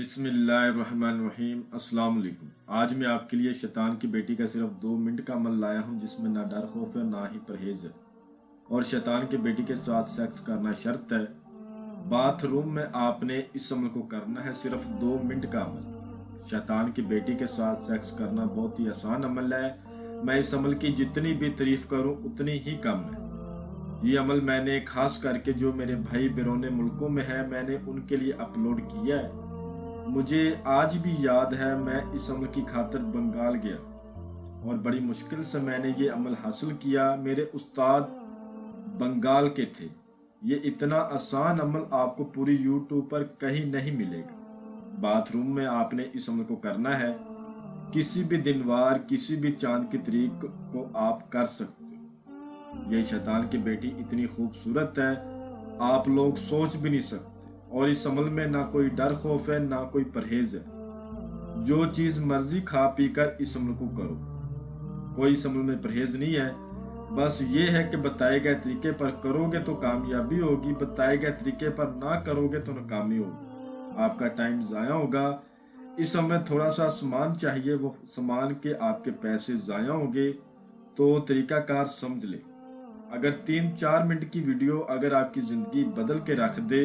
बिस्मिल्लाहिर्रहमानिर्रहीम। अस्सलाम वालेकुम। आज मैं आपके लिए शैतान की बेटी का सिर्फ 2 मिनट का अमल लाया हूं जिसमें ना डर खौफ है ना ही परहेज है। और शैतान की बेटी के साथ सेक्स करना शर्त है। बाथरूम में आपने इस अमल को करना है, सिर्फ 2 मिनट का अमल। शैतान की बेटी के साथ सेक्स करना बहुत ही आसान अमल है। मैं इस अमल की जितनी भी तारीफ करूं उतनी ही कम है। ये अमल मैंने खास करके जो मेरे भाई बैरून मुल्कों में है मैंने उनके लिए अपलोड किया है। मुझे आज भी याद है मैं इस अमल की खातिर बंगाल गया और बड़ी मुश्किल से मैंने ये अमल हासिल किया। मेरे उस्ताद बंगाल के थे। ये इतना आसान अमल आपको पूरी यूट्यूब पर कहीं नहीं मिलेगा। बाथरूम में आपने इस अमल को करना है। किसी भी दिन वार किसी भी चांद की तारीख को आप कर सकते हो। ये शैतान की बेटी इतनी खूबसूरत है आप लोग सोच भी नहीं सकते। और इस अमल में ना कोई डर खौफ है ना कोई परहेज है। जो चीज मर्जी खा पी कर इस अमल को करो। कोई इस अमल में परहेज नहीं है। बस ये है कि बताए गए तरीके पर करोगे तो कामयाबी होगी, बताए गए तरीके पर ना करोगे तो नाकामी होगी। आपका टाइम जाया होगा। इस समय थोड़ा सा सामान चाहिए, वो सामान के आपके पैसे जाया होंगे। तो तरीकाकार समझ ले। अगर 3-4 मिनट की वीडियो अगर आपकी जिंदगी बदल के रख दे,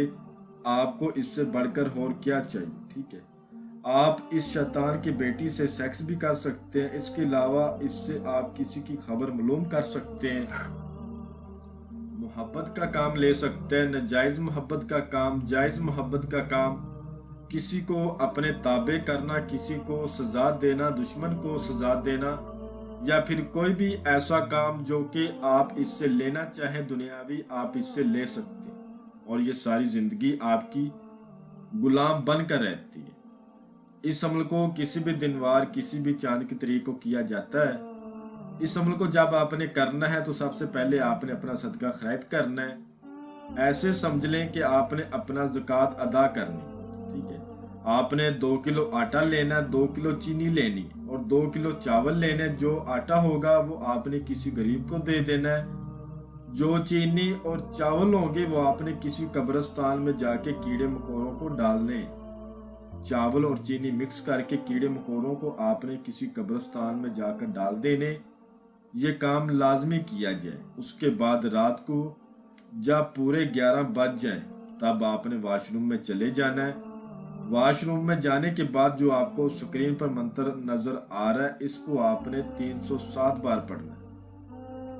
आपको इससे बढ़कर और क्या चाहिए। ठीक है, आप इस शैतान की बेटी से सेक्स भी कर सकते हैं। इसके अलावा इससे आप किसी की खबर मालूम कर सकते हैं, मोहब्बत का काम ले सकते हैं, नाजायज मोहब्बत का काम, जायज मोहब्बत का काम, किसी को अपने ताबे करना, किसी को सजा देना, दुश्मन को सजा देना, या फिर कोई भी ऐसा काम जो कि आप इससे लेना चाहें दुनियावी, आप इससे ले सकते हैं। और ये सारी जिंदगी आपकी गुलाम बनकर रहती है। इस अमल को किसी भी दिनवार किसी भी चांद की तारीख को किया जाता है। इस अमल को जब आपने करना है तो सबसे पहले आपने अपना सदका खैर करना है। ऐसे समझ लें कि आपने अपना ज़कात अदा करनी। ठीक है, आपने 2 किलो आटा लेना, 2 किलो चीनी लेनी और 2 किलो चावल लेने। जो आटा होगा वो आपने किसी गरीब को दे देना है। जो चीनी और चावल होंगे वो आपने किसी कब्रिस्तान में जाके कीड़े मकोड़ों को डालने। चावल और चीनी मिक्स करके कीड़े मकोड़ों को आपने किसी कब्रिस्तान में जाकर डाल देने। ये काम लाजमी किया जाए। उसके बाद रात को जब पूरे 11 बज जाए तब आपने वॉशरूम में चले जाना है। वॉशरूम में जाने के बाद जो आपको स्क्रीन पर मंत्र नजर आ रहा है इसको आपने 307 बार पढ़ना है।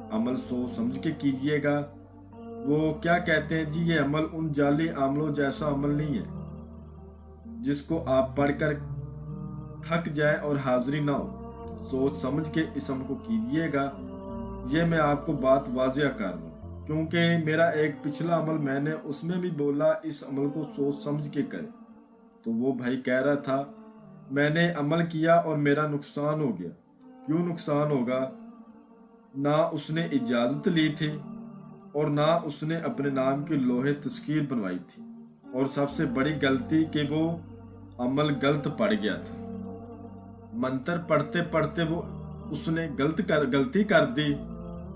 अमल सोच समझ के कीजिएगा। वो क्या कहते हैं जी, ये अमल उन जाली अमलों जैसा अमल नहीं है जिसको आप पढ़कर थक जाए और हाजिरी ना हो। सोच समझ के इस अमल को कीजिएगा। ये मैं आपको बात वाजिया कर रहा हूँ क्योंकि मेरा एक पिछला अमल मैंने उसमें भी बोला इस अमल को सोच समझ के करें। तो वो भाई कह रहा था मैंने अमल किया और मेरा नुकसान हो गया। क्यों नुकसान होगा? ना उसने इजाज़त ली थी और ना उसने अपने नाम की लोहे तस्कीर बनवाई थी। और सबसे बड़ी गलती कि वो अमल गलत पड़ गया था। मंत्र पढ़ते पढ़ते वो उसने गलती कर दी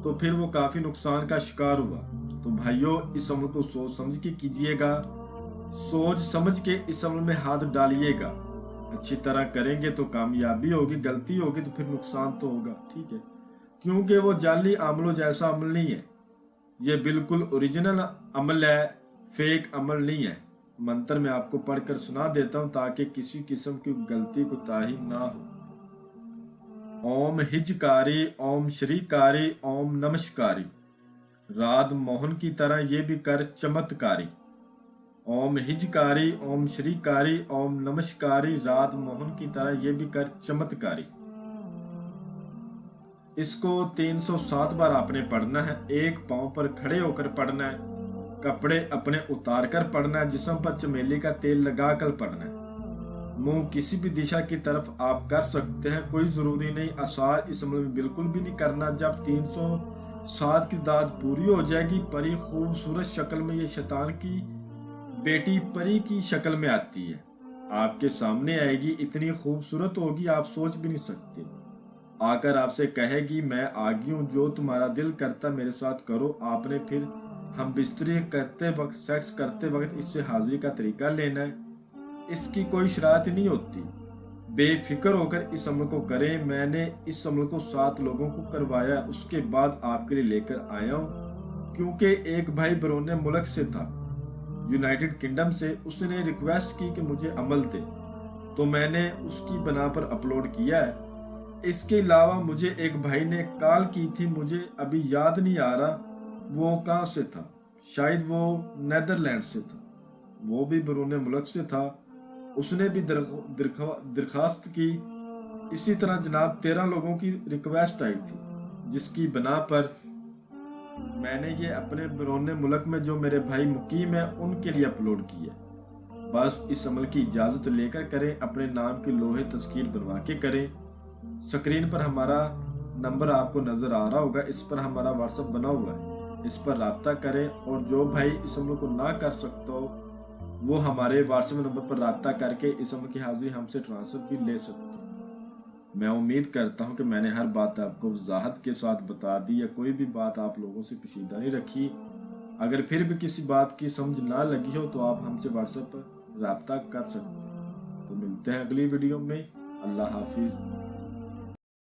तो फिर वो काफ़ी नुकसान का शिकार हुआ। तो भाइयों इस अमल को सोच समझ के कीजिएगा। सोच समझ के इस अमल में हाथ डालिएगा। अच्छी तरह करेंगे तो कामयाबी होगी, गलती होगी तो फिर नुकसान तो होगा। ठीक है, क्योंकि वो जाली अमलों जैसा अमल नहीं है। ये बिल्कुल ओरिजिनल अमल है, फेक अमल नहीं है। मंत्र मैं आपको पढ़कर सुना देता हूं ताकि किसी किस्म की गलती को ताही ना हो। ओम हिजकारी, ओम श्रीकारी, ओम नमस्कारी, राध मोहन की तरह ये भी कर चमत्कारी। ओम हिजकारी, ओम श्रीकारी, ओम नमस्कारी, राध मोहन की तरह ये भी कर चमत्कारी। इसको 307 बार आपने पढ़ना है। एक पांव पर खड़े होकर पढ़ना है। कपड़े अपने उतार कर पढ़ना है। जिस्म पर चमेली का तेल लगा कर पढ़ना है। मुंह किसी भी दिशा की तरफ आप कर सकते हैं, कोई जरूरी नहीं। आसार इस अमल में बिल्कुल भी नहीं करना। जब 307 की दाद पूरी हो जाएगी परी खूबसूरत शक्ल में, ये शैतान की बेटी परी की शक्ल में आती है, आपके सामने आएगी। इतनी खूबसूरत होगी आप सोच भी नहीं सकते। आकर आपसे कहेगी मैं आ गई हूँ, जो तुम्हारा दिल करता मेरे साथ करो। आपने फिर हम बिस्तरी करते वक्त, सेक्स करते वक्त इससे हाजिरी का तरीका लेना है। इसकी कोई शरारत नहीं होती। बेफिक्र होकर इस अमल को करें। मैंने इस अमल को 7 लोगों को करवाया, उसके बाद आपके लिए लेकर आया हूँ। क्योंकि एक भाई बरोने मुल्क से था, यूनाइटेड किंगडम से, उसने रिक्वेस्ट की कि मुझे अमल दे, तो मैंने उसकी बना पर अपलोड किया है। इसके अलावा मुझे एक भाई ने कॉल की थी, मुझे अभी याद नहीं आ रहा वो कहाँ से था, शायद वो नेदरलैंड से था, वो भी बरोने मुल्क से था। उसने भी दरख्वास्त की। इसी तरह जनाब 13 लोगों की रिक्वेस्ट आई थी, जिसकी बना पर मैंने ये अपने बरोने मुल्क में जो मेरे भाई मुकीम है उनके लिए अपलोड किया। बस इस अमल की इजाज़त लेकर करें, अपने नाम की लोहे तस्कीर बनवा के करें। स्क्रीन पर हमारा नंबर आपको नज़र आ रहा होगा, इस पर हमारा व्हाट्सएप बना हुआ है, इस पर रब्ता करें। और जो भाई इस अमल को ना कर सकता हो वो हमारे व्हाट्सएप नंबर पर रब्ता करके इस अमल की हाजिरी हमसे ट्रांसफर भी ले सकते हो। मैं उम्मीद करता हूं कि मैंने हर बात आपको वजाहत के साथ बता दी, या कोई भी बात आप लोगों से कशीदा नहीं रखी। अगर फिर भी किसी बात की समझ ना लगी हो तो आप हमसे व्हाट्सएप पर रब्ता कर सकते हैं। तो मिलते हैं अगली वीडियो में। अल्लाह हाफिज।